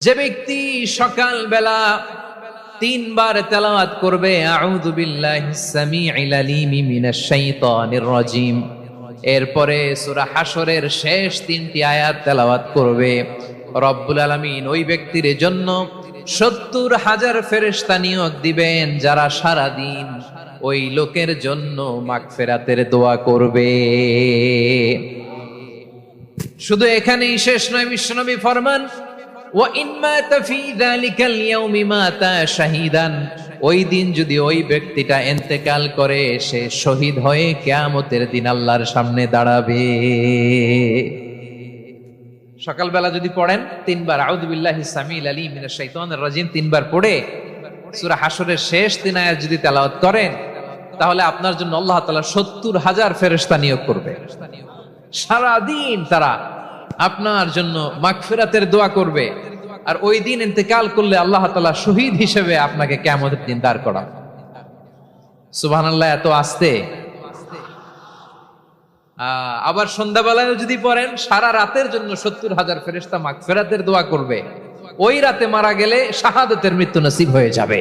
যে ব্যক্তি সকাল বেলা তিনবার তেলাওয়াত করবে আউযু বিল্লাহিস সামিউল আলিম মিনাশ শাইতানির রাজিম, এরপরে সূরা হাশরের শেষ তিনটি আয়াত তেলাওয়াত করবে, রব্বুল আলামিন ওই ব্যক্তির জন্য ৭০,০০০ ফেরেশতা নিয়োগ দিবেন যারা সারা দিন ওই লোকের জন্য মাগফিরাতের দোয়া করবে। শুধু এখানেই শেষ নয়, বিশ্বনবী ফরমান ওই দিন যদি ওই ব্যক্তিটা ইন্তেকাল করে, সে শহীদ হয়ে কিয়ামতের দিন আল্লাহর সামনে দাঁড়াবে। সকালবেলা যদি পড়েন তিনবার আউযু বিল্লাহিস সামিউল আলিম মিনাশ শাইতানির রাজিম তিনবার পড়ে সূরা হাশরের শেষ তিন আয়াত যদি তেলাওয়াত করেন, তাহলে আপনার জন্য আল্লাহ তাআলা ৭০,০০০ ফেরেশতা নিয়োগ করবে। সারা দিন তারা আপনার জন্য মাগফিরাতের দোয়া করবে, আর ওই দিন ইন্তেকাল করলে আল্লাহ তাআলা শহীদ হিসেবে আপনাকে কিয়ামতের দিন দাঁড় করাবে। সুবহানাল্লাহ, এত আস্তে। আবার সন্ধ্যাবেলায় যদি পড়েন, সারা রাতের জন্য ৭০,০০০ ফেরেশতা মাগফিরাতের দোয়া করবে। ওই রাতে মারা গেলে শাহাদাতের মৃত্যু নসিব হয়ে যাবে।